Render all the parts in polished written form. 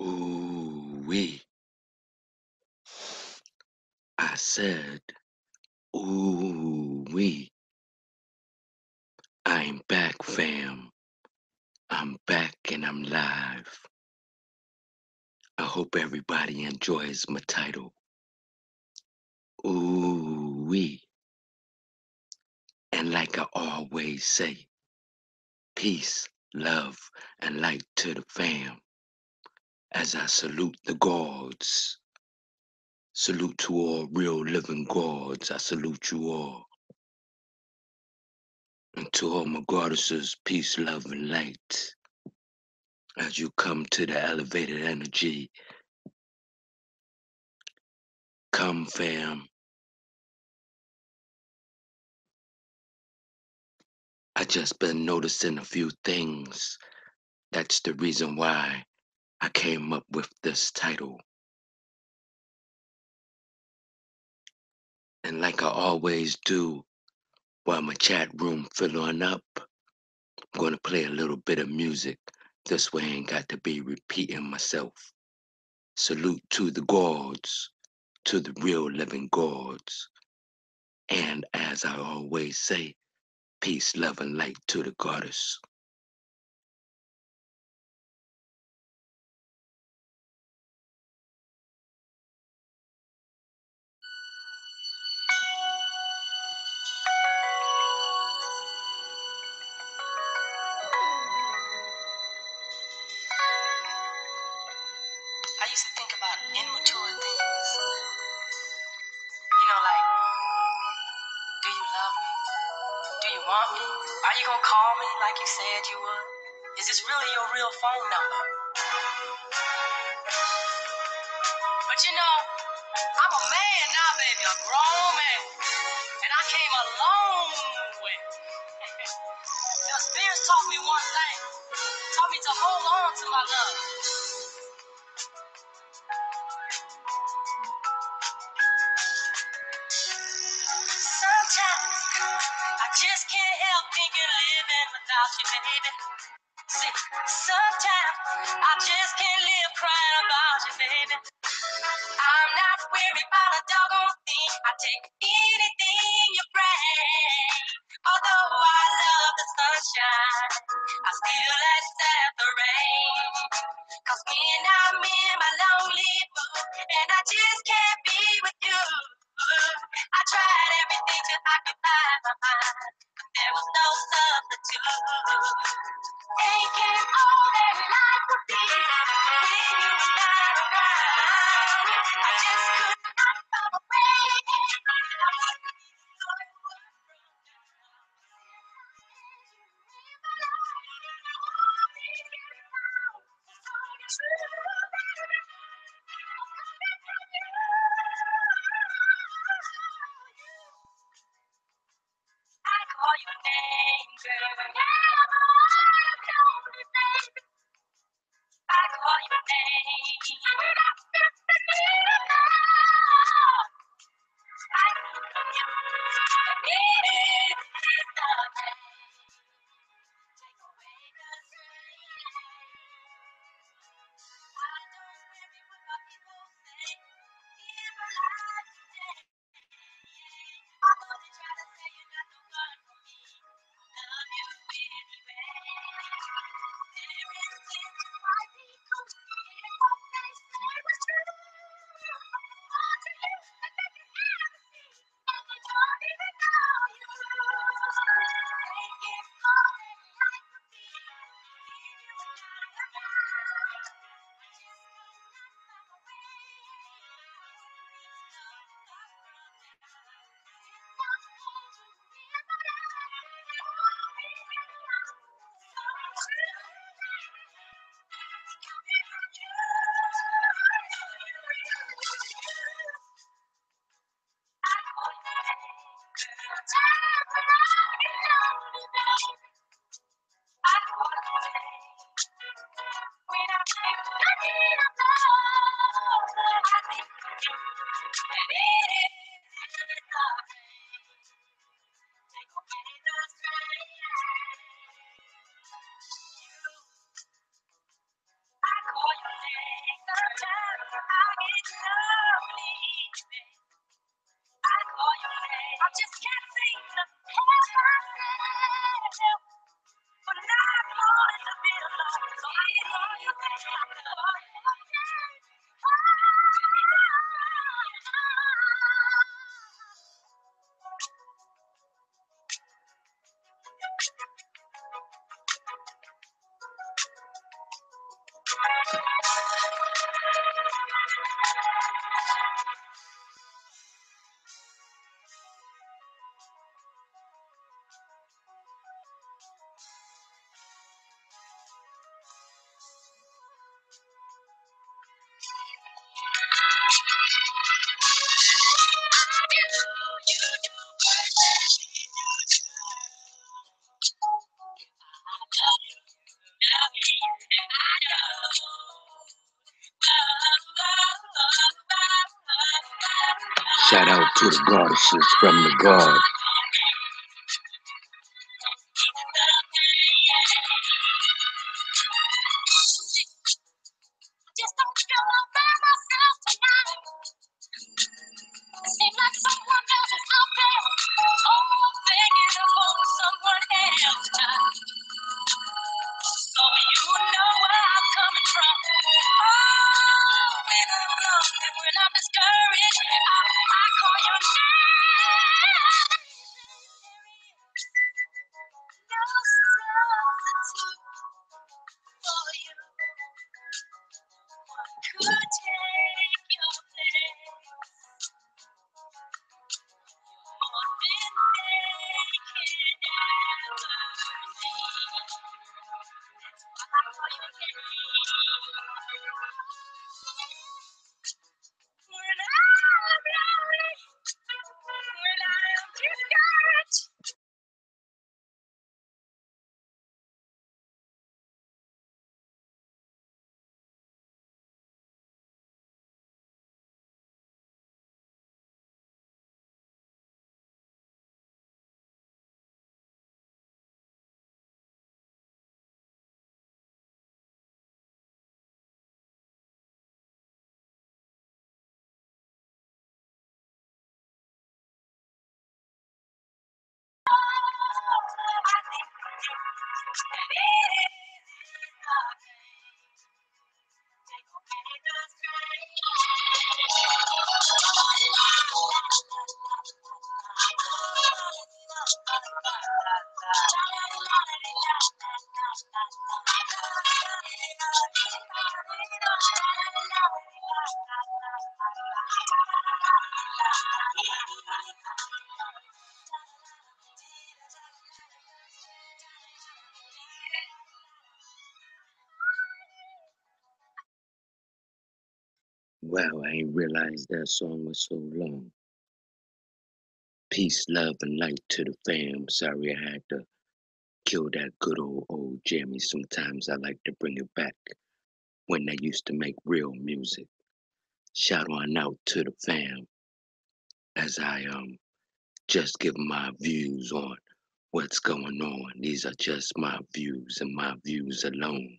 Ooh wee. I said, ooh wee. I'm back, fam. I'm back and I'm live. I hope everybody enjoys my title. Ooh wee. And like I always say, peace, love, and light to the fam. As I salute the gods. Salute to all real living gods. I salute you all. And to all my goddesses, peace, love, and light. As you come to the elevated energy, come, fam. I just been noticing a few things. That's the reason why I came up with this title. And like I always do, while my chat room filling up, I'm gonna play a little bit of music. This way I ain't got to be repeating myself. Salute to the gods, to the real living gods. And as I always say, peace, love, and light to the goddess. I used to think about immature things. Like, do you love me? Do you want me? Are you gonna call me like you said you would? Is this really your real phone number? But I'm a man now, baby, a grown man. And I came a long way. The spirits taught me one thing. Taught me to hold on to my love. Sometimes I just can't help thinking living without you, baby. See, sometimes I just can't live crying about you, baby. I'm not worried about a doggone thing. I take anything you bring. Although I love the sunshine, I still accept the rain. 'Cause when I'm in my lonely mood and I just can't be with you, I tried everything to occupy my mind, but there was no substitute. Taking all that life would be when you were not around. I just could not come away. Shout out to the goddesses from the God. Just don't feel all by myself tonight. Seems like someone else is out there. Oh, I'm thinking about someone else now. So you know where I'm coming from. Oh, when I'm lost and when I'm discouraged, I call your name. No substitute for you. Could take your place. More than they can ever be. That's why I call your name. When I'm lonely, when I'm discouraged. Wow, I ain't realized that song was so long. Peace, love, and light to the fam. Sorry I had to kill that good old jammy. Sometimes I like to bring it back when they used to make real music. Shout on out to the fam as I just give my views on what's going on. These are just my views and my views alone.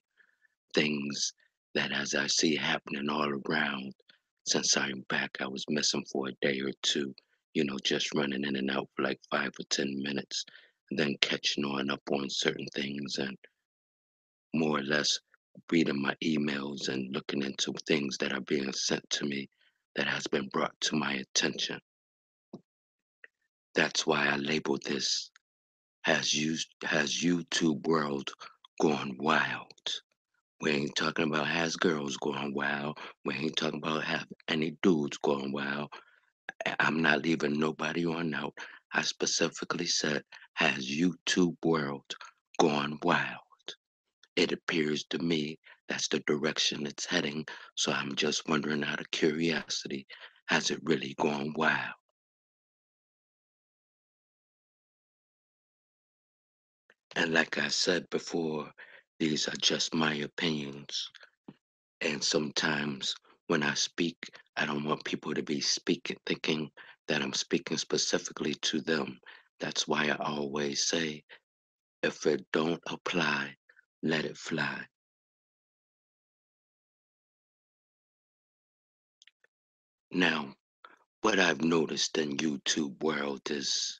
Things that as I see happening all around since I'm back, I was missing for a day or two, just running in and out for like 5 or 10 minutes, and then catching on up on certain things and more or less reading my emails and looking into things that are being sent to me that has been brought to my attention. That's why I labeled this has YouTube world gone wild. We ain't talking about has girls going wild. We ain't talking about have any dudes going wild. I'm not leaving nobody on out. I specifically said has YouTube world gone wild. It appears to me that's the direction it's heading. So I'm just wondering out of curiosity, has it really gone wild? And like I said before, these are just my opinions. And sometimes when I speak, I don't want people to be speaking, thinking that I'm speaking specifically to them. That's why I always say, if it don't apply, let it fly. Now, what I've noticed in YouTube world is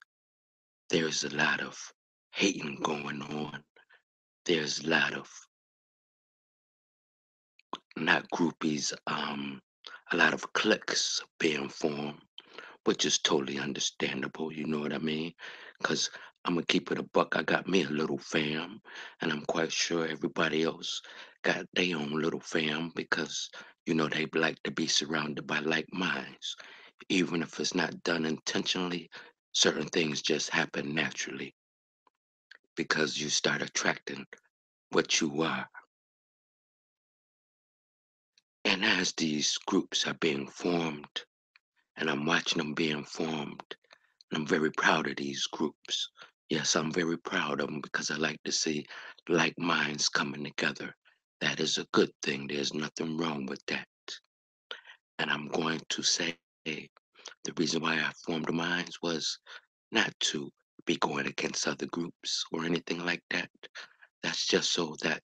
there's a lot of hating going on. There's a lot of not groupies, a lot of cliques being formed, which is totally understandable. You know what I mean? Because I'm gonna keep it a buck. I got me a little fam, and I'm quite sure everybody else got their own little fam because they like to be surrounded by like minds. Even if it's not done intentionally, certain things just happen naturally because you start attracting what you are. And as these groups are being formed, and I'm watching them being formed, and I'm very proud of these groups. Yes, I'm very proud of them because I like to see like minds coming together. That is a good thing. There's nothing wrong with that. And I'm going to say the reason why I formed minds was not to be going against other groups or anything like that. That's just so that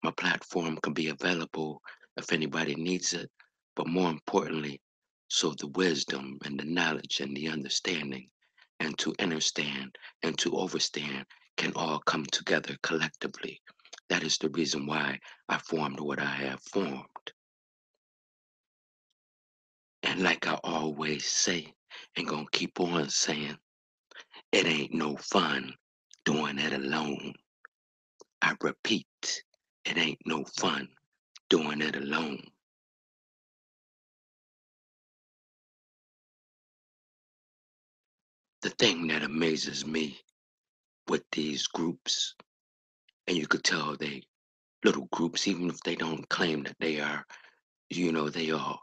my platform can be available if anybody needs it. But more importantly, so the wisdom and the knowledge and the understanding and to understand and to overstand can all come together collectively. That is the reason why I formed what I have formed. And like I always say, and gonna keep on saying, it ain't no fun doing it alone. I repeat, it ain't no fun doing it alone. The thing that amazes me with these groups, and you could tell they little groups, even if they don't claim that they are, they all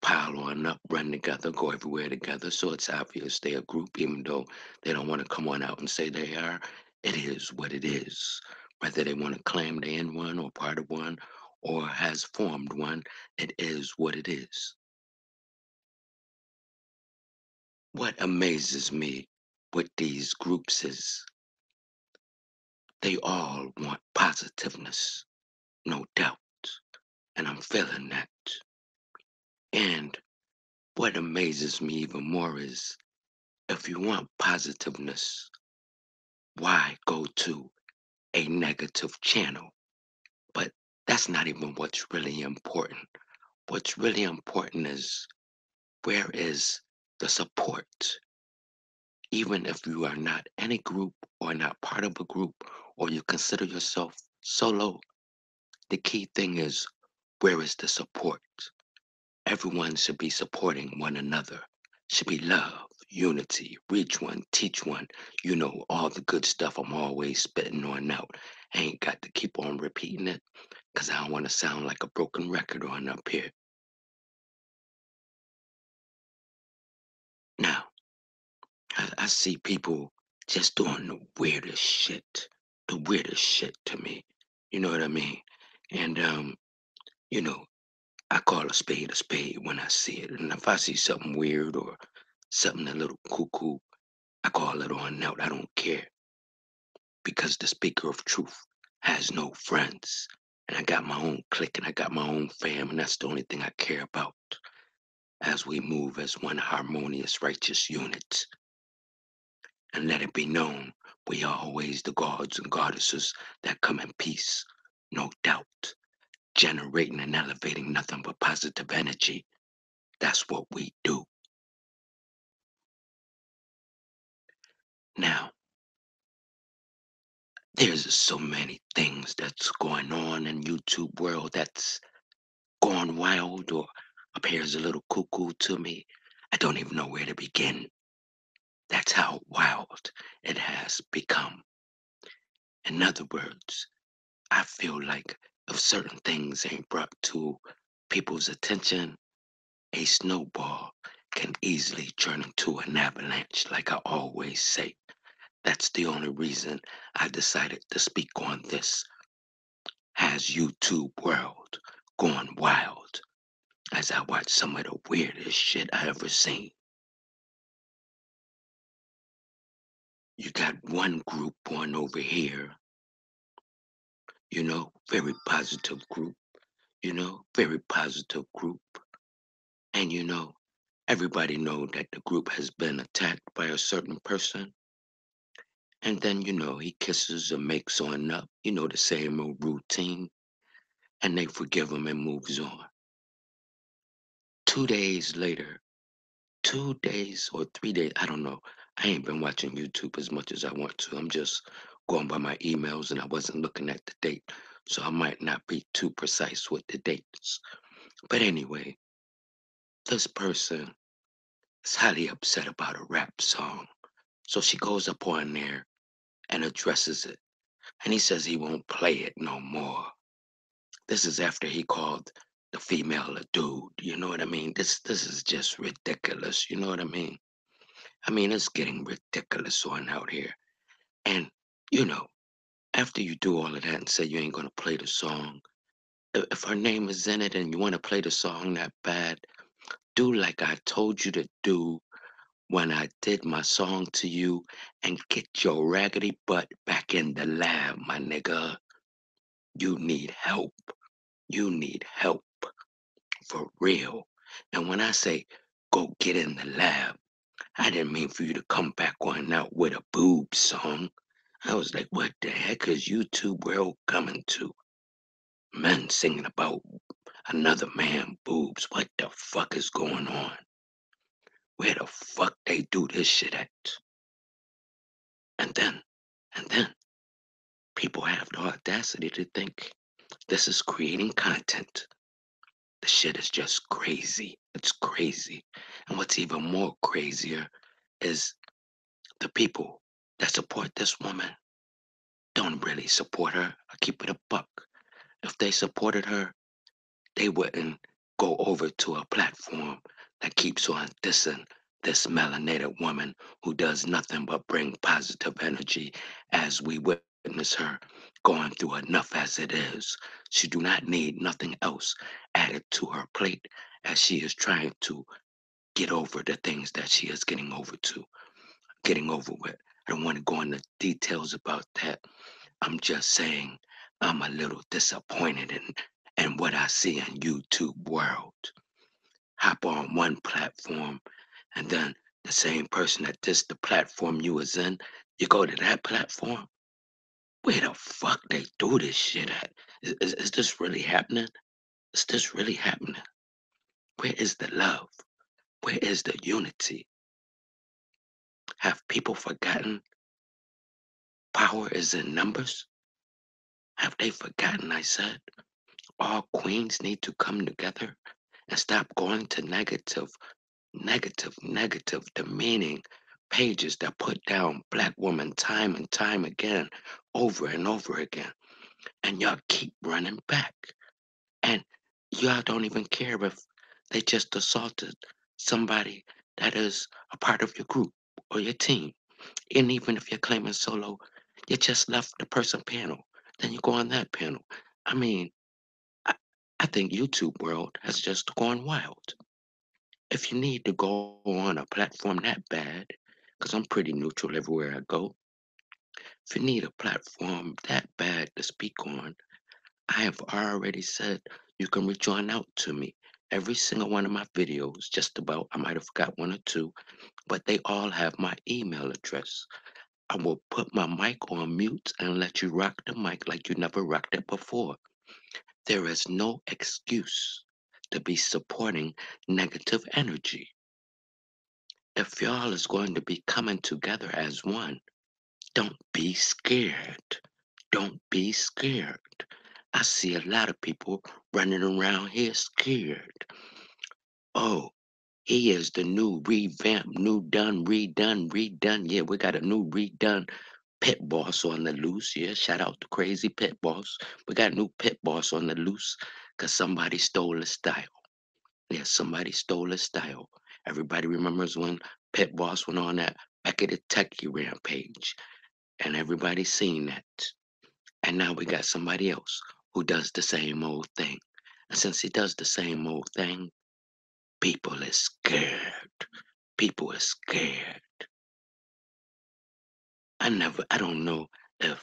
pile on up, run together, go everywhere together. So it's obvious they're a group, even though they don't want to come on out and say they are. It is what it is. Whether they want to claim they're in one or part of one or has formed one, it is what it is. What amazes me with these groups is they all want positiveness, no doubt. And I'm feeling that. And what amazes me even more is if you want positiveness, why go to a negative channel? But that's not even what's really important. What's really important is where is the support? Even if you are not in a group or not part of a group or you consider yourself solo, the key thing is where is the support? Everyone should be supporting one another. Should be love, unity, reach one, teach one. All the good stuff I'm always spitting on out. I ain't got to keep on repeating it because I don't want to sound like a broken record on up here. Now, I see people just doing the weirdest shit to me. You know what I mean? And, you know, I call a spade when I see it. And if I see something weird or something a little cuckoo, I call it on out. I don't care because the speaker of truth has no friends. And I got my own clique and I got my own fam, and that's the only thing I care about as we move as one harmonious, righteous unit. And let it be known we are always the gods and goddesses that come in peace, no doubt, generating and elevating nothing but positive energy. That's what we do. Now, there's so many things that's going on in YouTube world that's gone wild or appears a little cuckoo to me. I don't even know where to begin. That's how wild it has become. In other words, I feel like if certain things ain't brought to people's attention, a snowball can easily turn into an avalanche, like I always say. That's the only reason I decided to speak on this. Has YouTube world gone wild as I watch some of the weirdest shit I ever seen? You got one group on over here, very positive group, very positive group. And everybody know that the group has been attacked by a certain person. And then, he kisses and makes on up, the same old routine. And they forgive him and moves on. 2 days later, 2 days or 3 days, I don't know. I ain't been watching YouTube as much as I want to. I'm just going by my emails and I wasn't looking at the date. So I might not be too precise with the dates. But anyway, this person is highly upset about a rap song. So she goes up on there and addresses it. And he says he won't play it no more. This is after he called the female a dude. You know what I mean? This is just ridiculous. You know what I mean? I mean, it's getting ridiculous on out here. And you know, after you do all of that and say you ain't gonna play the song, if her name is in it and you want to play the song that bad, do like I told you to do when I did my song to you and get your raggedy butt back in the lab, my nigga. You need help. You need help for real. And when I say go get in the lab, I didn't mean for you to come back on out with a boob song. I was like, what the heck is YouTube world coming to? Men singing about another man boobs. What the fuck is going on? Where the fuck they do this shit at? And then, and then, people have the audacity to think this is creating content. The shit is just crazy. It's crazy. And what's even more crazier is the people that support this woman don't really support her. I keep it a buck. If they supported her, they wouldn't go over to a platform that keeps on dissing this melanated woman who does nothing but bring positive energy as we witness her going through enough as it is. She do not need nothing else added to her plate as she is trying to get over the things that she is getting over with. I don't want to go into details about that. I'm just saying I'm a little disappointed in what I see in YouTube world. Hop on one platform and then the same person that dissed the platform you was in, you go to that platform. Where the fuck they do this shit at? Is this really happening? Is this really happening? Where is the love? Where is the unity? Have people forgotten power is in numbers? Have they forgotten I said all queens need to come together and stop going to negative, demeaning pages that put down black women time and time again, over and over again. And y'all keep running back. And y'all don't even care if they just assaulted somebody that is a part of your group or your team. And even if you're claiming solo, you just left the person panel. Then you go on that panel. I mean, I, I think YouTube world has just gone wild. If you need to go on a platform that bad, because I'm pretty neutral everywhere I go, if you need a platform that bad to speak on, I have already said you can reach on out to me. Every single one of my videos, just about, I might have forgot one or two, but they all have my email address. I will put my mic on mute and let you rock the mic like you never rocked it before. There is no excuse to be supporting negative energy. If y'all is going to be coming together as one, don't be scared. Don't be scared. I see a lot of people running around here scared. Oh, he is the new revamp, new done, redone. Yeah, we got a new redone pit boss on the loose. Yeah, shout out to Crazy Pit Boss. We got a new pit boss on the loose because somebody stole his style. Yeah, somebody stole his style. Everybody remembers when Pit Boss went on that back at the techie rampage, and everybody seen that. And now we got somebody else who does the same old thing. And since he does the same old thing, people is scared. People is scared. I don't know if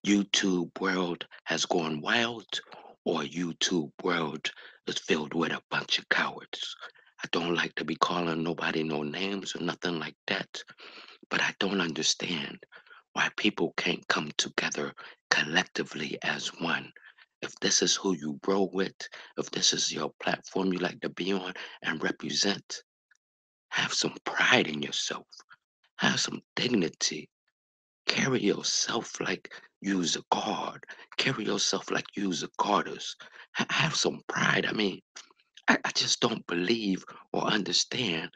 YouTube world has gone wild or YouTube world is filled with a bunch of cowards. I don't like to be calling nobody no names or nothing like that, but I don't understand why people can't come together collectively as one. If this is who you roll with, if this is your platform you like to be on and represent, have some pride in yourself. Have some dignity. Carry yourself like you's a god. Carry yourself like you's a goddess. Have some pride. I mean, I just don't believe or understand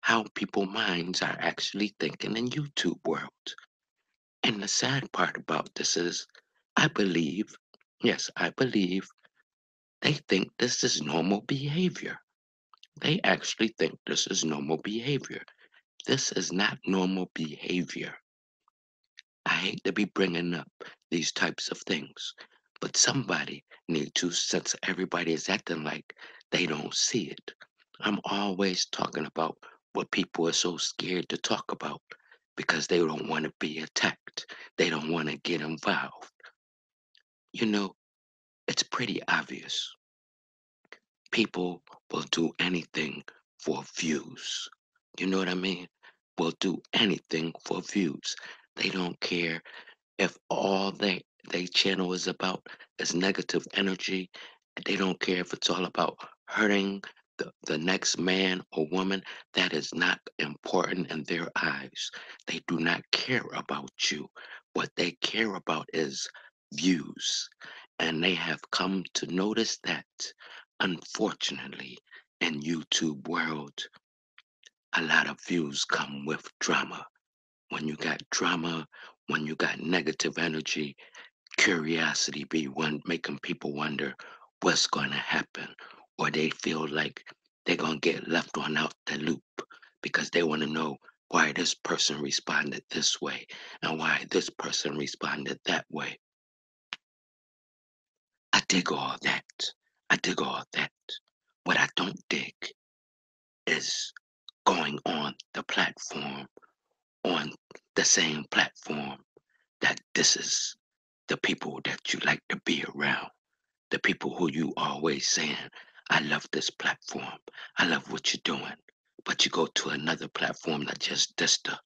how people minds are actually thinking in YouTube world. And the sad part about this is I believe, yes, I believe They think this is normal behavior. They actually think this is normal behavior. This is not normal behavior. I hate to be bringing up these types of things, but somebody need to, since everybody is acting like they don't see it. I'm always talking about what people are so scared to talk about because they don't want to be attacked. They don't want to get involved. You know, it's pretty obvious. People will do anything for views. You know what I mean? Will do anything for views. They don't care if all they channel is about is negative energy. They don't care if it's all about hurting the next man or woman. That is not important in their eyes. They do not care about you. What they care about is views. And they have come to notice that, unfortunately, in YouTube world, a lot of views come with drama. When you got drama, when you got negative energy, curiosity be one making people wonder what's going to happen, or they feel like they're going to get left on out the loop because they want to know why this person responded this way and why this person responded that way. I dig all that. I dig all that. What I don't dig is going on the platform, on the same platform, that this is the people that you like to be around, the people who you always saying, I love this platform, I love what you're doing. But you go to another platform that just dista.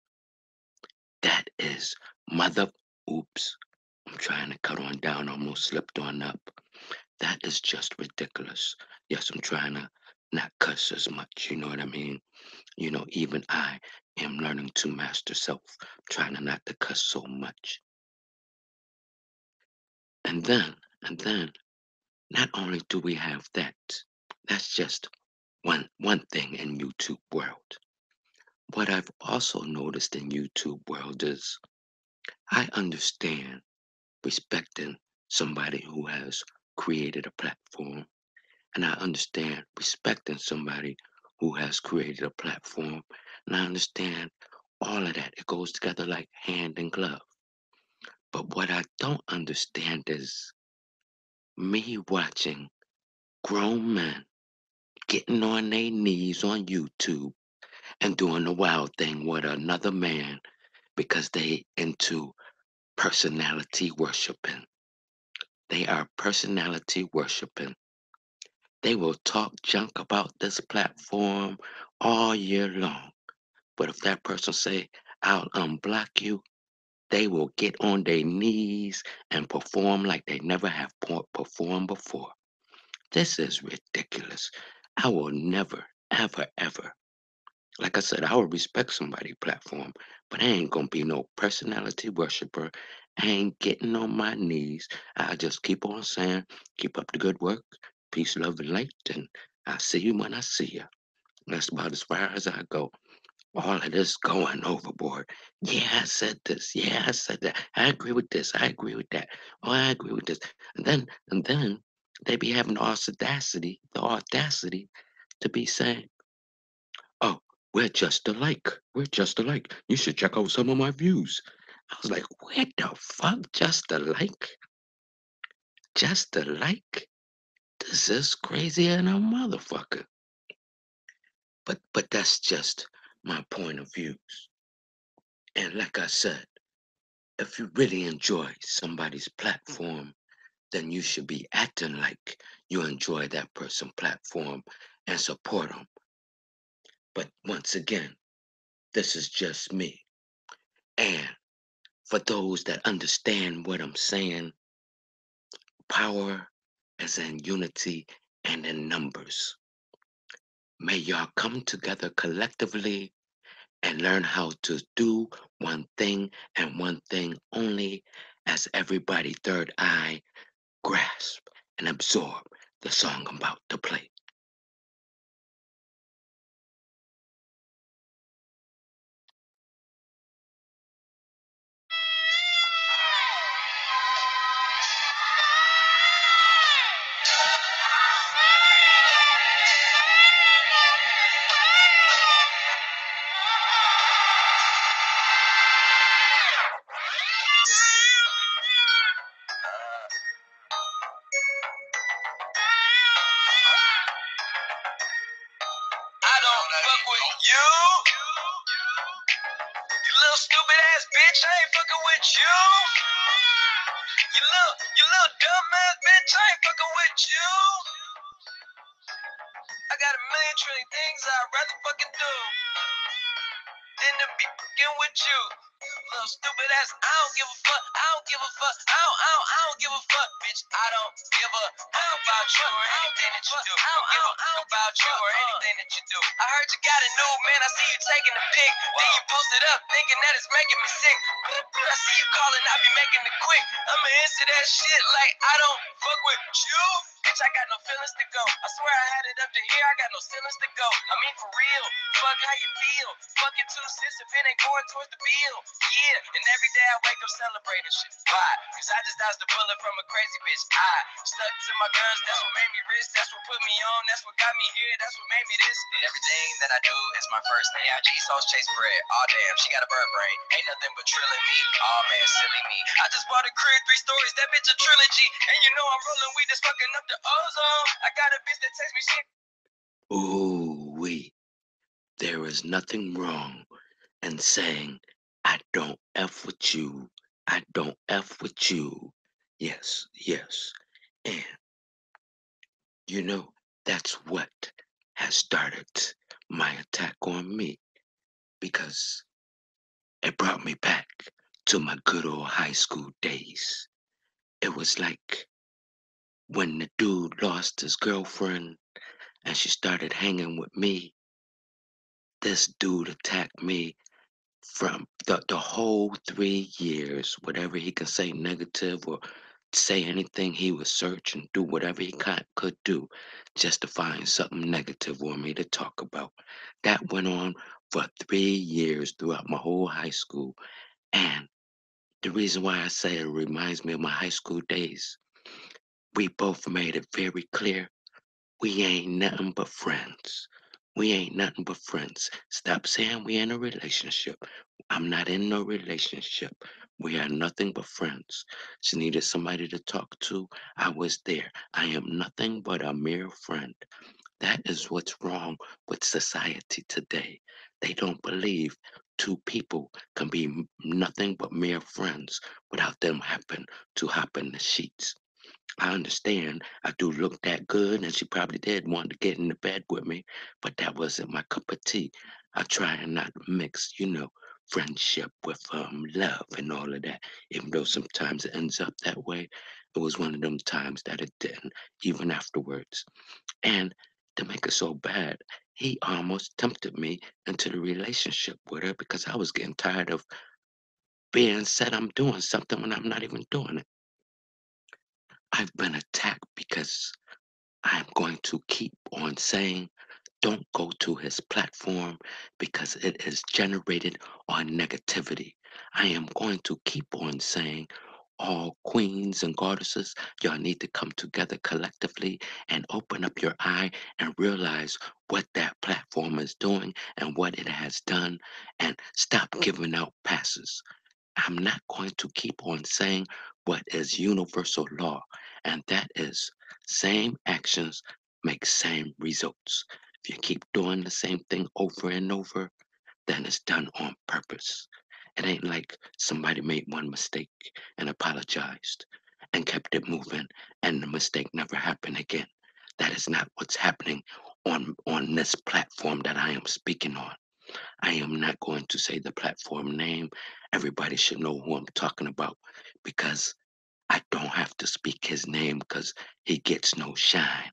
That is mother. Oops, I'm trying to cut on down, almost slipped on up. That is just ridiculous. Yes, I'm trying to not cuss as much, you know what I mean? You know, even I am learning to master self, trying to not to cuss so much. And then, not only do we have that, that's just one thing in YouTube world. What I've also noticed in YouTube world is I understand respecting somebody who has created a platform, and I understand respecting somebody who has created a platform, and I understand all of that. It goes together like hand and glove. But what I don't understand is me watching grown men getting on their knees on YouTube and doing the wild thing with another man because they into personality worshiping. They are personality worshiping. They will talk junk about this platform all year long. But if that person say, I'll unblock you, they will get on their knees and perform like they never have performed before. This is ridiculous. I will never, ever, ever, like I said, I would respect somebody' platform, but I ain't gonna be no personality worshiper. I ain't getting on my knees. I just keep on saying, keep up the good work, peace, love, and light, and I'll see you when I see you. That's about as far as I go. All of this going overboard. Yeah, I said this. Yeah, I said that. I agree with this. I agree with that. Oh, I agree with this. And then they be having the audacity to be saying, oh, we're just alike. We're just alike. You should check out some of my views. I was like, what the fuck? Just alike? Just alike? This is crazy and a motherfucker. But that's just my point of views. And like I said, if you really enjoy somebody's platform, then you should be acting like you enjoy that person's platform and support them. But once again, this is just me. And for those that understand what I'm saying, power is in unity and in numbers. May y'all come together collectively and learn how to do one thing and one thing only as everybody third eye grasp and absorb the song I'm about to play. You little stupid ass bitch, I ain't fucking with you. You little dumb ass bitch, I ain't fucking with you. I got a million trillion things I'd rather fucking do than to be fucking with you. Little stupid ass, I don't give a fuck, I don't give a fuck, I don't give a fuck, bitch. I don't give a fuck about you or anything that you do. I don't give a fuck about you or anything that you do. I heard you got a new man, I see you taking a pic. Then you post it up, thinking that it's making me sick. I see you calling, I be making it quick. I'ma answer that shit like I don't fuck with you. Bitch, I got no feelings to go. I swear I had it up to here, I got no feelings to go. I mean for real, fuck how you feel. Fuck your 2 cents if it ain't going towards the bill. Yeah, and every day I wake up celebrating shit. Why? Cause I just dodged a bullet from a crazy bitch. I stuck to my guns, that's what made me rich. That's what put me on, that's what got me here. That's what made me this. And everything that I do is my first name. I G sauce chase bread. Oh damn, she got a bird brain. Ain't nothing but trilling me. Oh man, silly me. I just bought a crib, 3 stories, that bitch a trilogy. And you know I'm rolling weed that's fucking up the ozone. I got a bitch that text me shit. Ooh, there is nothing wrong in saying, I don't F with you. I don't F with you. Yes, yes. And, you know, that's what has started my attack on me because it brought me back to my good old high school days. It was like when the dude lost his girlfriend and she started hanging with me, this dude attacked me from the whole 3 years, whatever he could say negative or say anything, he would search and do whatever he could do just to find something negative on me to talk about. That went on for 3 years throughout my whole high school. And the reason why I say it reminds me of my high school days, we both made it very clear we ain't nothing but friends. We ain't nothing but friends. Stop saying we in a relationship. I'm not in no relationship. We are nothing but friends. She needed somebody to talk to. I was there. I am nothing but a mere friend. That is what's wrong with society today. They don't believe two people can be nothing but mere friends without them happen to hop in the sheets. I understand I do look that good, and she probably did want to get in the bed with me, but that wasn't my cup of tea. I try and not mix, friendship with love and all of that. Even though sometimes it ends up that way, it was one of them times that it didn't, even afterwards. And to make it so bad, he almost tempted me into the relationship with her because I was getting tired of being said I'm doing something when I'm not even doing it. I've been attacked because I'm going to keep on saying, don't go to his platform because it is generated on negativity. I am going to keep on saying, all queens and goddesses, y'all need to come together collectively and open up your eye and realize what that platform is doing and what it has done and stop giving out passes. I'm not going to keep on saying what is universal law, and that is same actions make same results. If you keep doing the same thing over and over, then it's done on purpose. It ain't like somebody made one mistake and apologized and kept it moving and the mistake never happened again. That is not what's happening on this platform that I am speaking on. I am not going to say the platform name. Everybody should know who I'm talking about because I don't have to speak his name because he gets no shine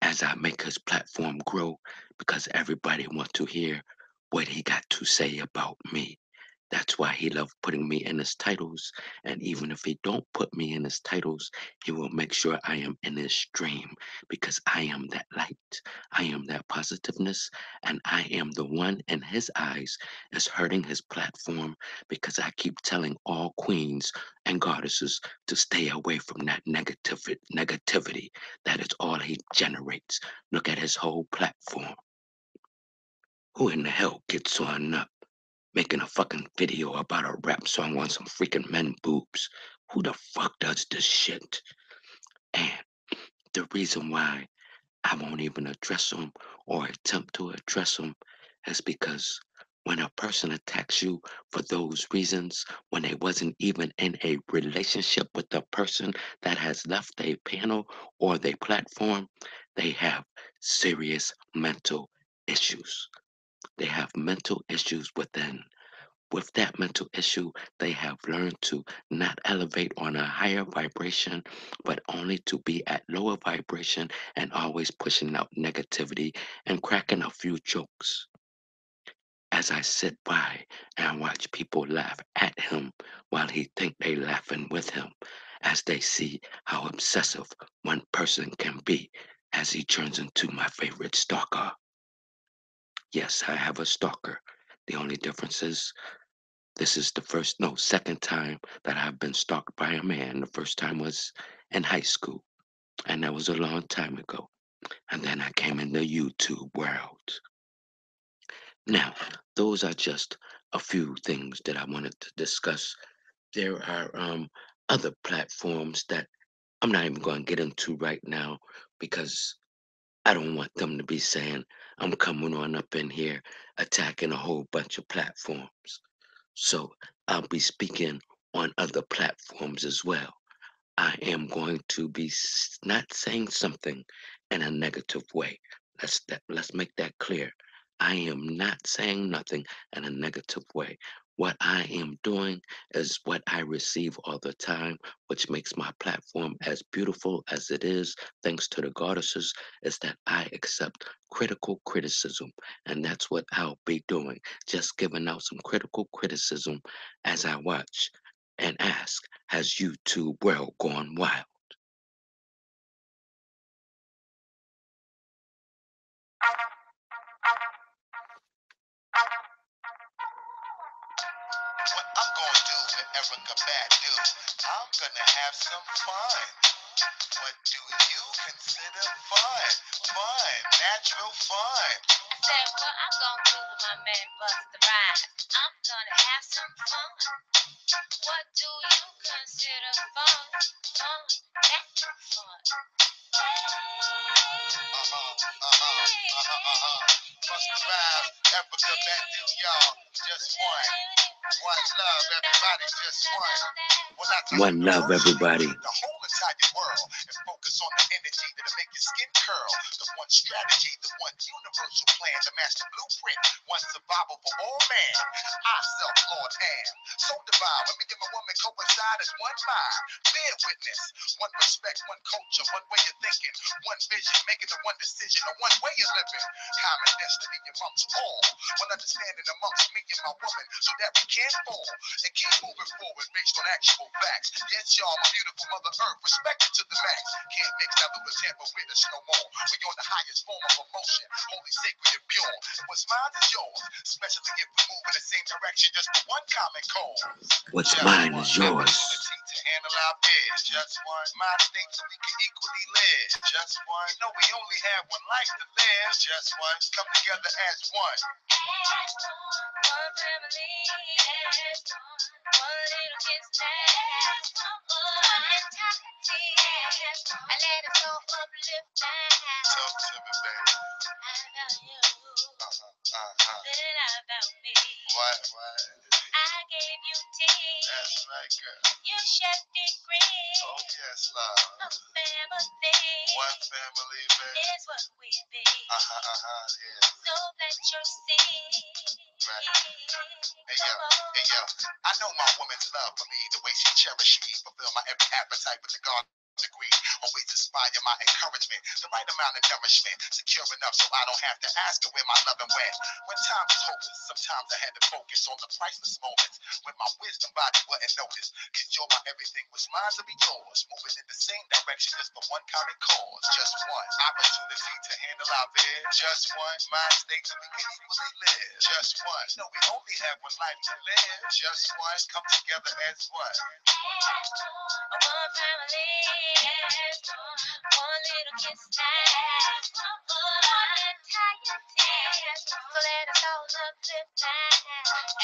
as I make his platform grow because everybody want to hear what he got to say about me. That's why he loved putting me in his titles. And even if he don't put me in his titles, he will make sure I am in his stream because I am that light. I am that positiveness. And I am the one in his eyes is hurting his platform because I keep telling all queens and goddesses to stay away from that negativity. That is all he generates. Look at his whole platform. Who in the hell gets on up? Making a fucking video about a rap song on some freaking men boobs. Who the fuck does this shit? And the reason why I won't even address them or attempt to address them is because when a person attacks you for those reasons, when they wasn't even in a relationship with the person that has left their panel or their platform, they have serious mental issues. They have mental issues within. With that mental issue, they have learned to not elevate on a higher vibration, but only to be at lower vibration and always pushing out negativity and cracking a few jokes. As I sit by and watch people laugh at him while he think they laughing with him, as they see how obsessive one person can be as he turns into my favorite stalker. Yes, I have a stalker. The only difference is this is the first, no, second time that I've been stalked by a man. The first time was in high school, and that was a long time ago. And then I came in the YouTube world. Now, those are just a few things that I wanted to discuss. There are other platforms that I'm not even going to get into right now because I don't want them to be saying I'm coming on up in here attacking a whole bunch of platforms. So I'll be speaking on other platforms as well. I am going to be not saying something in a negative way. Let's make that clear. I am not saying nothing in a negative way. What I am doing is what I receive all the time, which makes my platform as beautiful as it is, thanks to the goddesses, is that I accept critical criticism. And that's what I'll be doing. Just giving out some critical criticism as I watch and ask, has YouTube world gone wild? What I'm gonna do with Erica Badu, I'm gonna have some fun. What do you consider fun? Fun, natural fun. Say what I'm gonna do with my man Busta Rhymes. I'm gonna have some fun. What do you consider fun? Fun, natural fun. Busta Rhymes, Erica Badu, y'all, just one. One love, everybody, just one. Well, not the One love, everybody. the whole entire world, and focus on the energy that'll make your skin curl. The one strategy, the one universal plan, the master blueprint, one survival for all man. I self-Lord am. So divine, when me and my woman coincide as one mind. Bear witness, one respect, one culture, one way of thinking, one vision, making the one decision, a one way of living. Common destiny amongst all, one understanding amongst me and my woman, so that we can fall and keep moving forward based on actual facts. Yes, y'all, my beautiful mother earth, respected to the max. Can't mix that with tamper with us no more. We on the highest form of emotion, holy, sacred, and pure. And what's mine is yours, especially if we move in the same direction, just for one common cause. What's Just mine one is yours. opportunity to handle our biz. Just one mind state so we can equally live. Just one. You know we only have one life to live. Just one. Come together as one. One family, one little kiss, one mentality. I let it go uplift that. Talk to me, baby. I love you. Then I found me. What? I gave you tea. That's right, girl. You shed it green. Oh, yes, love. A family. One family, baby. Is what we be. Yeah. So let your see. Right. Hey yo. I know my woman's love for me, the way she cherishes me, fulfill my every appetite with the God's degree. Always inspire my encouragement, the right amount of nourishment, secure enough so I don't have to ask her where my loving went. When times is hopeless, sometimes I had to focus on the priceless moments when my wisdom body wouldn't notice. Cause you're my everything, was mine to be yours. Moving in the same direction just for one common cause. Just one opportunity to handle our biz. Just one mind state so we can equally live. Just one. No, we only have one life to live. Just one. Come together as one. One family, one little kiss time, one entire tear. So let us all uplift that.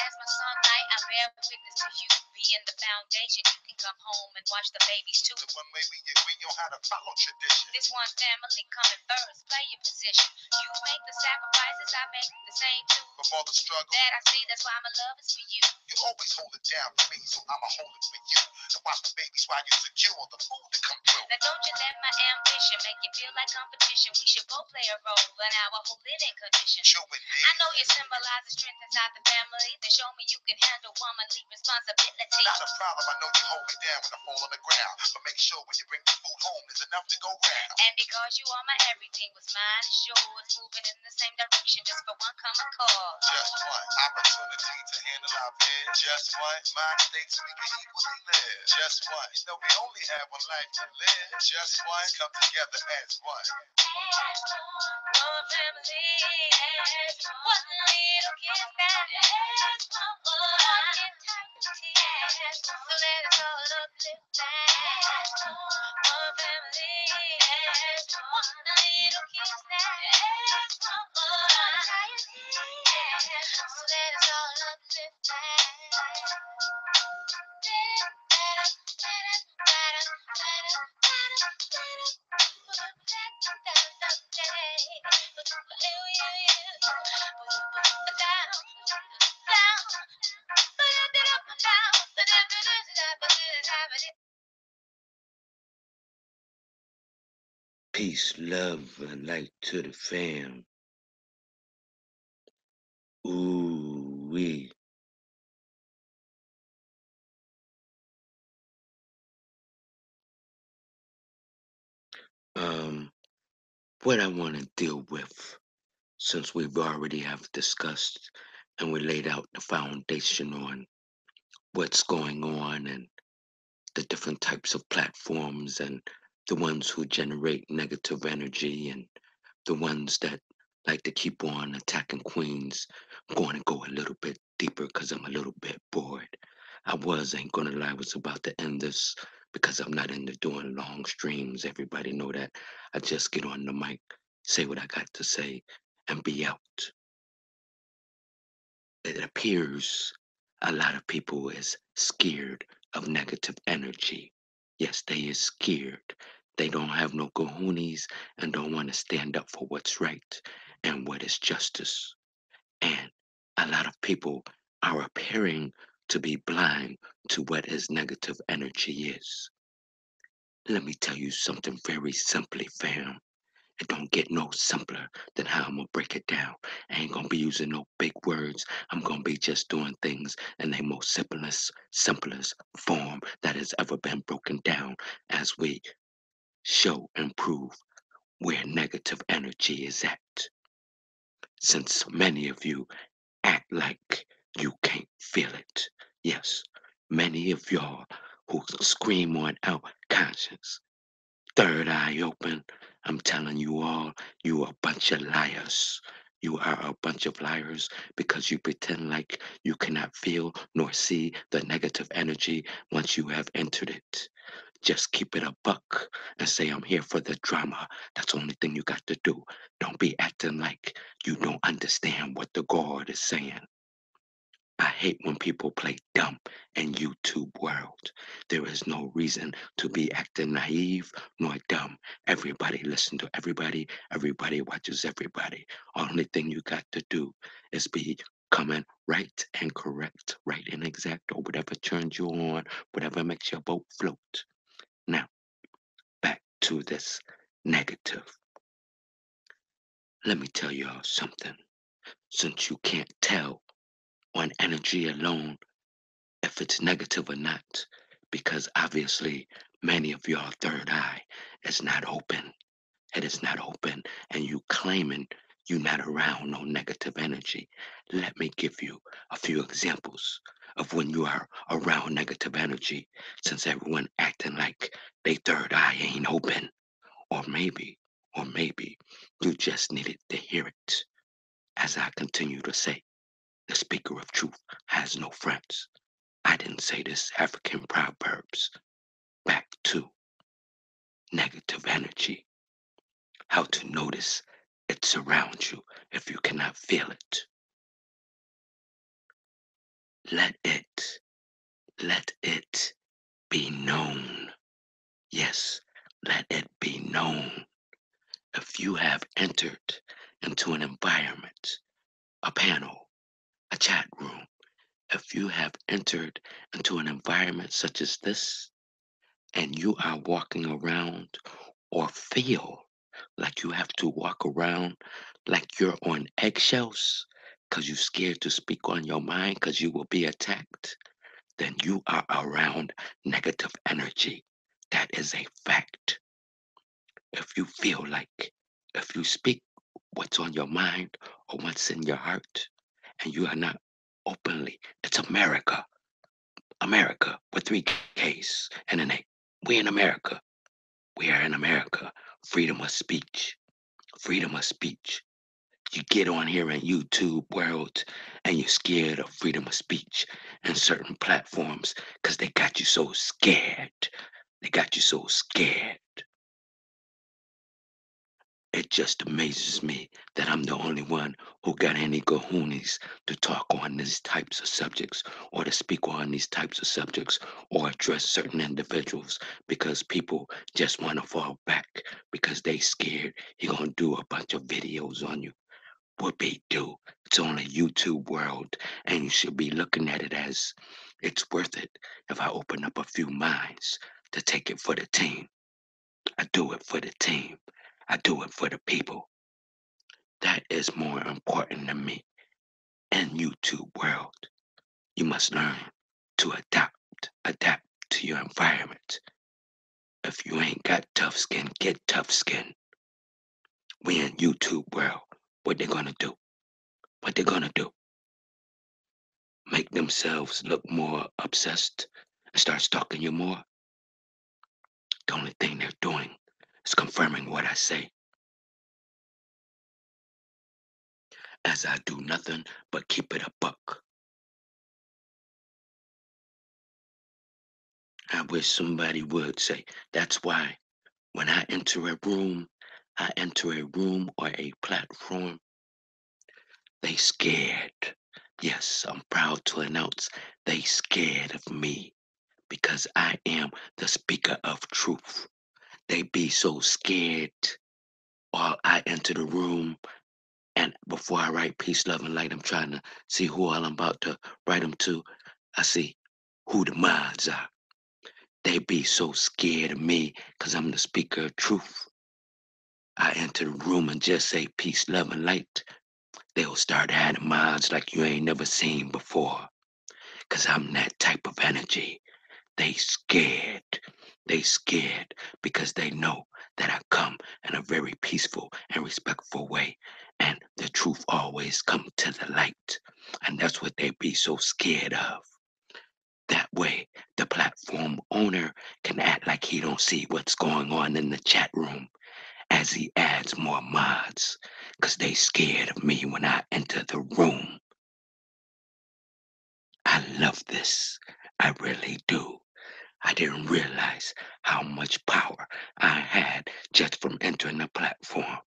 As my sunlight, I bear witness to you. Being the foundation, you can come home and watch the babies too. The one way we agree on how to follow tradition. This one family coming first, play your position. You make the sacrifices, I make the same too. From all the struggle that I see, that's why my love is for you. You always hold it down for me, so I'ma hold it for you. To watch the babies while you secure the food to come through. Now don't you let my ambition make you feel like competition. We should both play a role in our whole living condition. True indeed. I know you symbolize the strength inside the family. Then show me you can handle womanly responsibility. Not a problem, I know you hold me down when I fall on the ground. But make sure when you bring the food home, there's enough to go round. And because you are my everything, what's mine is yours. Moving in the same direction just for one common cause. Just one opportunity to handle our biz. Just one mind states we can equally live. Just one, you know we only have one life to live. Just one, come together as one. One family, one little kiss that one entirety. So let us all uplift that. One family, one little kiss that one entirety. So let us all uplift that. Peace, love, and light to the fam. Ooh wee. What I want to deal with, since we've already have discussed and we laid out the foundation on what's going on and the different types of platforms and the ones who generate negative energy and the ones that like to keep on attacking queens. I'm going to go a little bit deeper because I'm a little bit bored. Ain't gonna lie, I was about to end this because I'm not into doing long streams. Everybody know that. I just get on the mic, say what I got to say, and be out. It appears a lot of people is scared of negative energy. Yes, they is scared. They don't have no cojones and don't want to stand up for what's right and what is justice. And a lot of people are appearing to be blind to what is negative energy is. Let me tell you something very simply, fam. It don't get no simpler than how I'm gonna break it down. I ain't gonna be using no big words. I'm gonna be just doing things in the most simplest form that has ever been broken down as we show and prove where negative energy is at. Since many of you act like you can't feel it. Yes, many of y'all who scream on out conscience, third eye open, I'm telling you all, you are a bunch of liars. You are a bunch of liars because you pretend like you cannot feel nor see the negative energy once you have entered it. Just keep it a buck and say, I'm here for the drama. That's the only thing you got to do. Don't be acting like you don't understand what the God is saying. I hate when people play dumb in YouTube world. There is no reason to be acting naive nor dumb. Everybody listen to everybody. Everybody watches everybody. Only thing you got to do is be coming right and correct, right and exact, or whatever turns you on, whatever makes your boat float. Now, back to this negative. Let me tell y'all something. Since you can't tell on energy alone if it's negative or not, because obviously many of your third eye is not open. It is not open, and you claiming you not around no negative energy. Let me give you a few examples of when you are around negative energy, since everyone acting like they third eye ain't open. Or maybe you just needed to hear it. As I continue to say, the speaker of truth has no friends. I didn't say this African proverbs. Back to negative energy. How to notice it surrounds you if you cannot feel it. Let it be known. Yes, let it be known. If you have entered into an environment, a panel, a chat room, if you have entered into an environment such as this, and you are walking around or feel like you have to walk around like you're on eggshells because you're scared to speak on your mind because you will be attacked, then you are around negative energy. That is a fact. If you feel like if you speak what's on your mind or what's in your heart and you are not openly, it's America. America with three K's and an A. We in America. We are in America. Freedom of speech. Freedom of speech. You get on here in YouTube world and you're scared of freedom of speech and certain platforms because they got you so scared. They got you so scared. It just amazes me that I'm the only one who got any kahunas to talk on these types of subjects or to speak on these types of subjects or address certain individuals because people just want to fall back because they scared he gonna do a bunch of videos on you. What they do, it's on a YouTube world and you should be looking at it as it's worth it if I open up a few minds to take it for the team. I do it for the team. I do it for the people. That is more important to me. In YouTube world, you must learn to adapt to your environment. If you ain't got tough skin, get tough skin. We in YouTube world, what they gonna do? What they gonna do? Make themselves look more obsessed and start stalking you more? The only thing they're doing is confirming what I say. As I do nothing but keep it a buck. I wish somebody would say, that's why when I enter a room, I enter a room or a platform, they scared. Yes, I'm proud to announce they scared of me because I am the speaker of truth. They be so scared while I enter the room and before I write peace, love, and light, I'm trying to see who all I'm about to write them to. I see who the minds are. They be so scared of me because I'm the speaker of truth. I enter the room and just say peace, love, and light. They'll start adding minds like you ain't never seen before. Cause I'm that type of energy. They scared. They scared because they know that I come in a very peaceful and respectful way. And the truth always come to the light. And that's what they be so scared of. That way, the platform owner can act like he don't see what's going on in the chat room as he adds more mods, cause they scared of me when I enter the room. I love this. I really do. I didn't realize how much power I had just from entering the platform.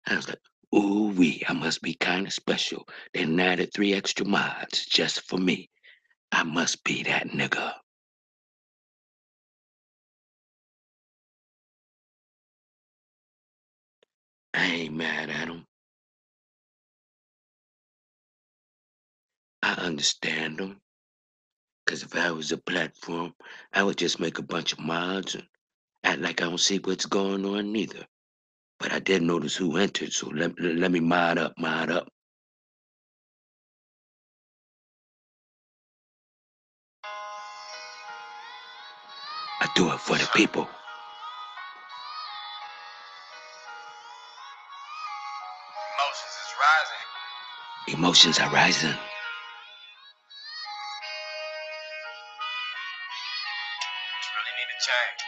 I was like, ooh wee, I must be kind of special. They added 3 extra mods just for me. I must be that nigga. I ain't mad at them. I understand them. Cause if I was a platform, I would just make a bunch of mods and act like I don't see what's going on neither. But I did notice who entered, so let me mod up, mod up. I do it for the people. Emotions is rising. Emotions are rising. Really need to change.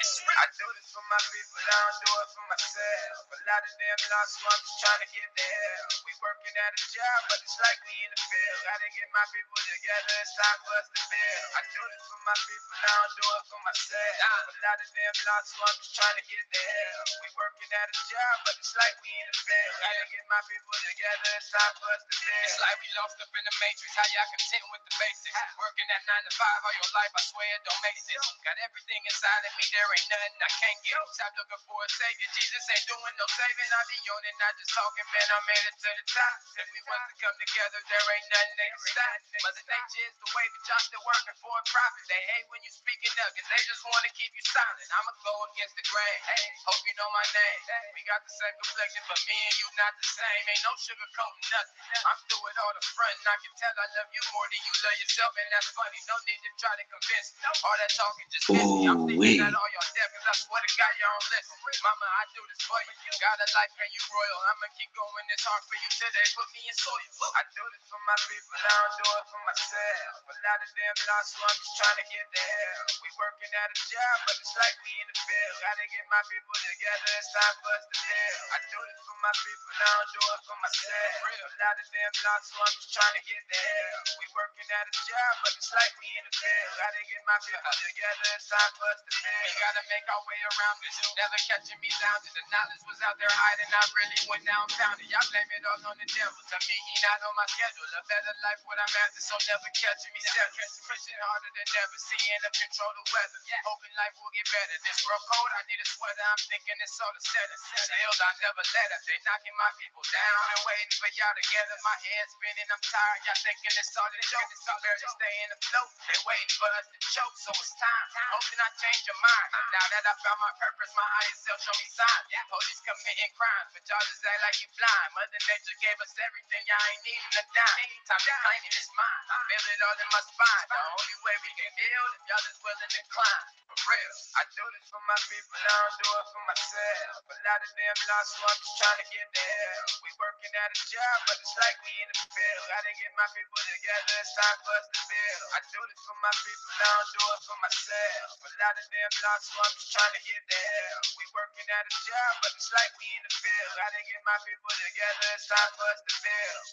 It's I do this for my people, I don't do it for myself. A lot of them lost, so I'm just trying to get there. We working at a job, but it's like we in the field. Gotta get my people together, it's time for us to build. I do this for my people, I don't do it for myself. A lot of them lost, so I'm just trying to get there. We working at a job, but it's like we in the field. Gotta get my people together, it's time for us to build. It's like we lost up in the matrix, how y'all content with the basics. Working at 9 to 5 all your life, I swear it don't make sense. Got everything inside of me, there ain't nothing I can't get. Stop looking for a savior, Jesus ain't doing no saving. I be on it, not just talking, man, I made it to the top. If we want to come together, there ain't nothing they can stop. Mother nature is the way, but y'all still working for a profit. They hate when you speaking up, cause they just want to keep you silent. I'ma go against the grain, hey, hope you know my name. We got the same complexion, but me and you not the same. Ain't no sugarcoating nothing. I'm through it all the front, and I can tell I love you more than you love yourself, and that's funny. No need to try to convince me. All that talking just miss me. I'm thinking that all y'all deaf, cause I swear to God y'all don't listen. Mama, I do this for you. Got a life and you royal. I'ma keep going this hard for you till they put me in soil. I do this for my people, I don't do it for myself. A lot of them lost, so I'm just trying to get there. We working at a job, but it's like we in the field. Gotta get my people together, it's time for us to build. I do this for my people, I don't do it for myself. A lot of them lost, so I'm just trying to get there. We working at a job, but it's like we in the field. Gotta get my people together, it's time for us to build. We gotta make our way around this. Never catching me down to the knowledge was out there hiding. I really went down found it. Y'all blame it all on the devil. To me, he not on my schedule. A better life, what I'm after, so never catching me separate. Pushing harder than ever, seeing up control the weather. Hoping life will get better. This world cold, I need a sweater. I'm thinking it's all the setting. Still, I never let up. They knocking my people down and waiting for y'all to gather. My head spinning, I'm tired. Y'all thinking it's all a joke. So barely staying afloat. They waiting for us to choke, so it's time. Hoping I change your mind. Now that I found my purpose, my eyes self show me signs. Police committing crimes, but y'all just act like you blind. Mother Nature gave us everything, y'all ain't needing a dime. Time to claim it, it's mine. I feel it all in my spine. The only way we can build if y'all is willing to climb. For real, I do this for my people, I don't do it for myself. A lot of them lost, so I'm just trying to get there. We working at a job, but it's like we in the field. Gotta get my people together, it's time for us to build. I do this for my people, I don't do it for myself. A lot of them lost, so I'm just trying to get there. We working at a job, but it's like we in the field. Gotta get my people together, it's time for us to build.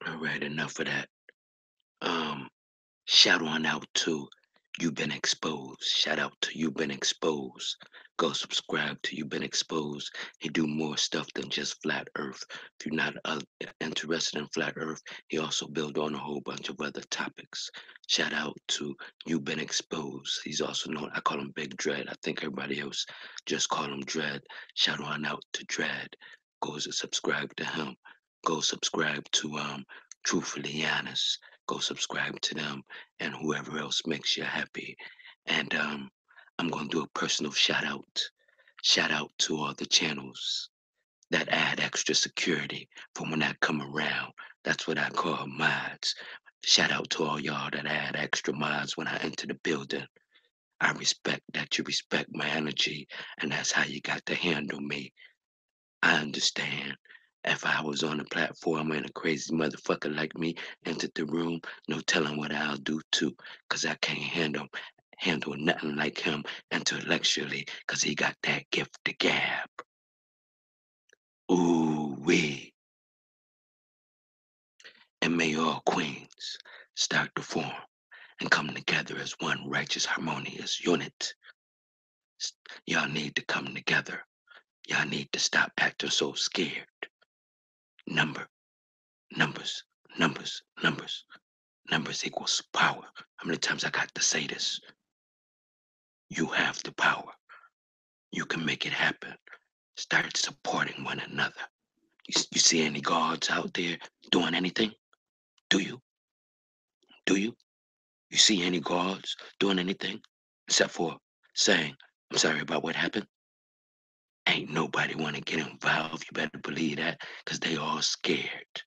All right, enough of that. Um, Shout on out to You've Been Exposed. Shout out to You've Been Exposed. Go subscribe to You've Been Exposed. He do more stuff than just Flat Earth. If you're not interested in Flat Earth, he also build on a whole bunch of other topics. Shout out to You've Been Exposed. He's also known, I call him Big Dread. I think everybody else just call him Dread. Shout on out to Dread. Go subscribe to him. Go subscribe to Truthfully Honest. Go subscribe to them and whoever else makes you happy. And I'm gonna do a personal shout out. Shout out to all the channels that add extra security for when I come around. That's what I call mods. Shout out to all y'all that add extra mods when I enter the building. I respect that you respect my energy, and that's how you got to handle me. I understand. If I was on a platform and a crazy motherfucker like me entered the room, no telling what I'll do too, 'cause I can't handle nothing like him intellectually, 'cause he got that gift to gab. Ooh wee. And may all queens start to form and come together as one righteous, harmonious unit. Y'all need to come together. Y'all need to stop acting so scared. Number, numbers, numbers, numbers. Numbers equals power. How many times I got to say this? You have the power. You can make it happen. Start supporting one another. You see any guards out there doing anything? Do you? Do you? You see any guards doing anything? Except for saying, I'm sorry about what happened? Ain't nobody want to get involved. You better believe that, because they all scared.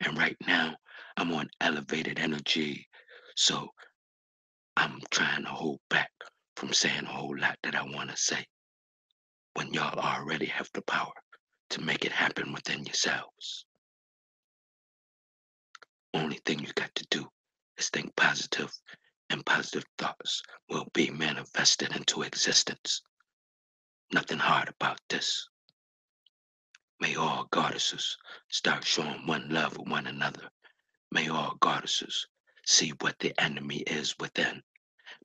And right now, I'm on elevated energy. So I'm trying to hold back from saying a whole lot that I want to say. when y'all already have the power to make it happen within yourselves. Only thing you got to do is think positive, and positive thoughts will be manifested into existence. Nothing hard about this. May all goddesses start showing one love with one another. May all goddesses see what the enemy is within.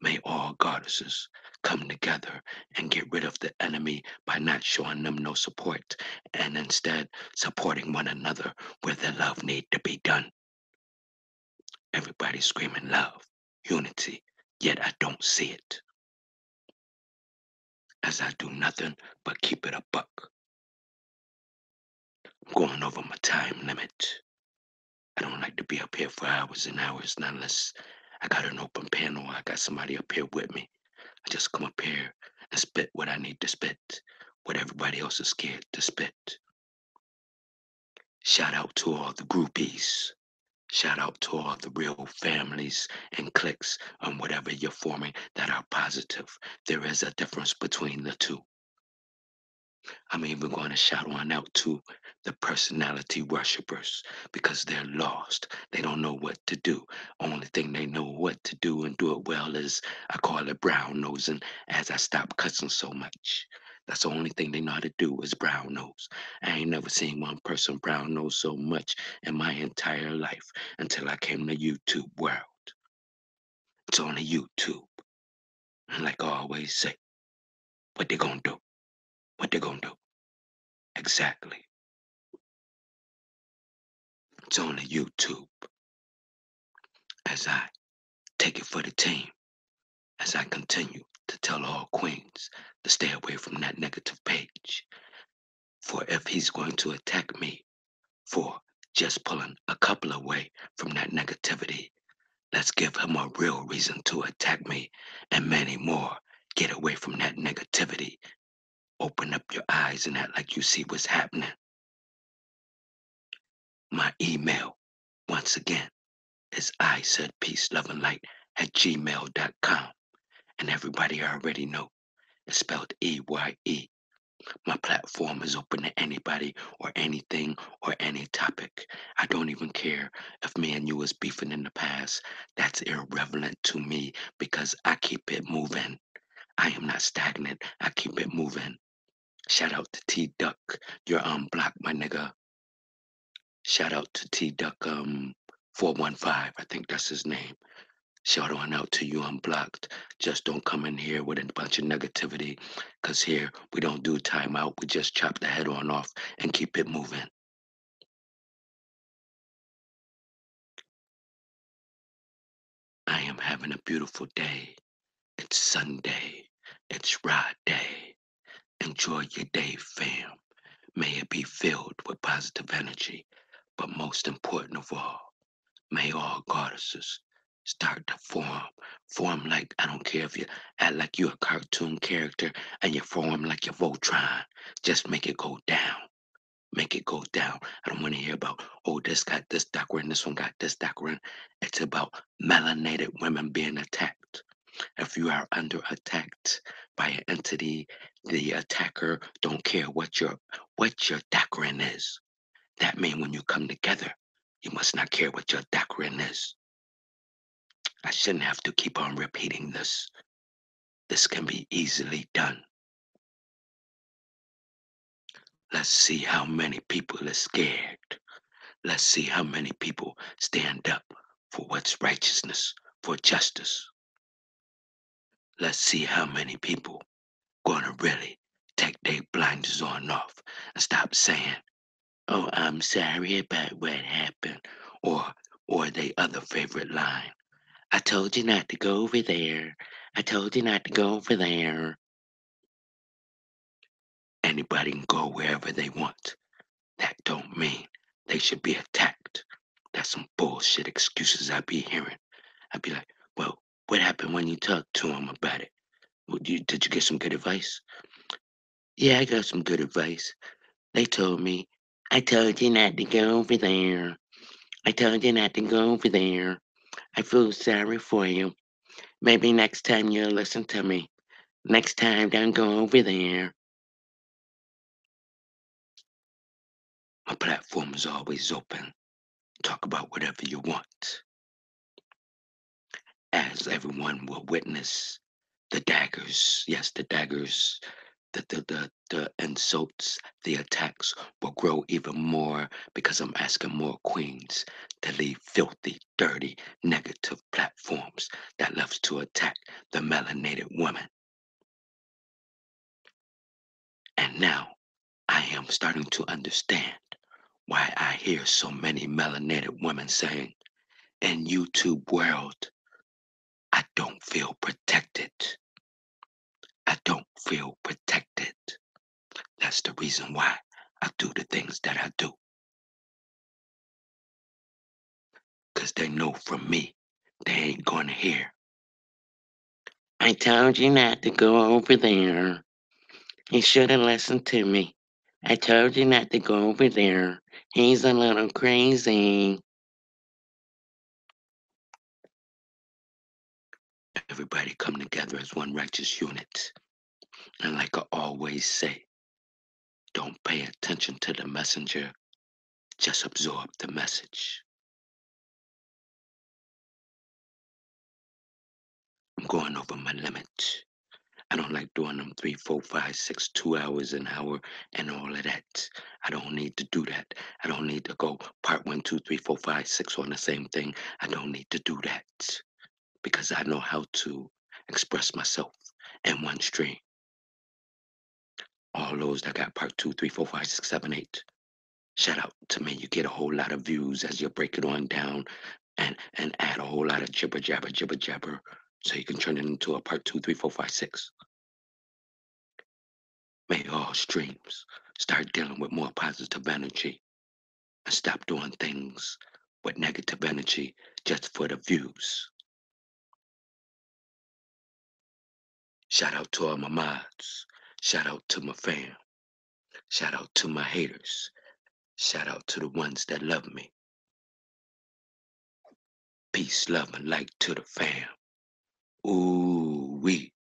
May all goddesses come together and get rid of the enemy by not showing them no support and instead supporting one another where the love need to be done. Everybody screaming love, unity, yet I don't see it. As I do nothing but keep it a buck. I'm going over my time limit. I don't like to be up here for hours and hours, not unless I got an open panel. I got somebody up here with me. I just come up here and spit what I need to spit, what everybody else is scared to spit. Shout out to all the groupies. Shout out to all the real families and cliques on whatever you're forming that are positive. There is a difference between the two. I'm even going to shout on out to the personality worshippers because they're lost. They don't know what to do. Only thing they know what to do and do it well is I call it brown nosing as I stop cussing so much. That's the only thing they know how to do is brown nose. I ain't never seen one person brown nose so much in my entire life until I came to YouTube world. It's on the YouTube. And like I always say, what they gonna do? What they gonna do? Exactly. It's on the YouTube. As I take it for the team, as I continue to tell all queens to stay away from that negative page. For if he's going to attack me for just pulling a couple away from that negativity, let's give him a real reason to attack me and many more. Get away from that negativity. Open up your eyes and act like you see what's happening. My email, once again, is eyesaidpeaceloveandlight@gmail.com. And everybody already know it's spelled EYE. My platform is open to anybody or anything or any topic. I don't even care if me and you was beefing in the past. That's irrelevant to me because I keep it moving. I am not stagnant. I keep it moving. Shout out to T Duck. You're unblocked, my nigga. Shout out to T Duck 415. I think that's his name. Shout on out to you unblocked. Just don't come in here with a bunch of negativity. Cause here we don't do timeout. We just chop the head on off and keep it moving. I am having a beautiful day. It's Sunday. It's ride day. Enjoy your day, fam. May it be filled with positive energy. But most important of all, may all goddesses start to form. Form like, I don't care if you act like you're a cartoon character and you form like your Voltron. Just make it go down. Make it go down. I don't want to hear about, oh, this got this doctrine, this one got this doctrine. It's about melanated women being attacked. If you are under attacked by an entity, the attacker don't care what your doctrine is. That means when you come together, you must not care what your doctrine is. I shouldn't have to keep on repeating this. This can be easily done. Let's see how many people are scared. Let's see how many people stand up for what's righteousness, for justice. Let's see how many people gonna really take their blinders on off and stop saying, "Oh, I'm sorry about what happened," or they other favorite line, "I told you not to go over there. I told you not to go over there." Anybody can go wherever they want. That don't mean they should be attacked. That's some bullshit excuses I be hearing. I'd be like, well, what happened when you talked to him about it? Did you get some good advice? Yeah, I got some good advice. They told me, I told you not to go over there. I told you not to go over there. I feel sorry for you. Maybe next time you'll listen to me. Next time, don't go over there. My platform is always open. Talk about whatever you want. As everyone will witness, the daggers, yes, the daggers, the insults, the attacks will grow even more because I'm asking more queens to leave filthy, dirty, negative platforms that loves to attack the melanated woman. And now I am starting to understand why I hear so many melanated women saying, in YouTube world, I don't feel protected. I don't feel protected. That's the reason why I do the things that I do. Because they know from me, they ain't gonna hear. I told you not to go over there. You should have listened to me. I told you not to go over there. He's a little crazy. Everybody come together as one righteous unit. And like I always say, don't pay attention to the messenger, just absorb the message. I'm going over my limit. I don't like doing them 3, 4, 5, 6, 2 hours an hour and all of that. I don't need to do that. I don't need to go part 1, 2, 3, 4, 5, 6 on the same thing. I don't need to do that because I know how to express myself in one stream. All those that got part 2, 3, 4, 5, 6, 7, 8. Shout out to me. You get a whole lot of views as you break it on down and add a whole lot of jibber jabber, so you can turn it into a part 2, 3, 4, 5, 6. May all streams start dealing with more positive energy and stop doing things with negative energy just for the views. Shout out to all my mods. Shout out to my fam. Shout out to my haters. Shout out to the ones that love me. Peace, love, and light to the fam. Ooh, we.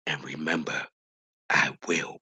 And remember, I will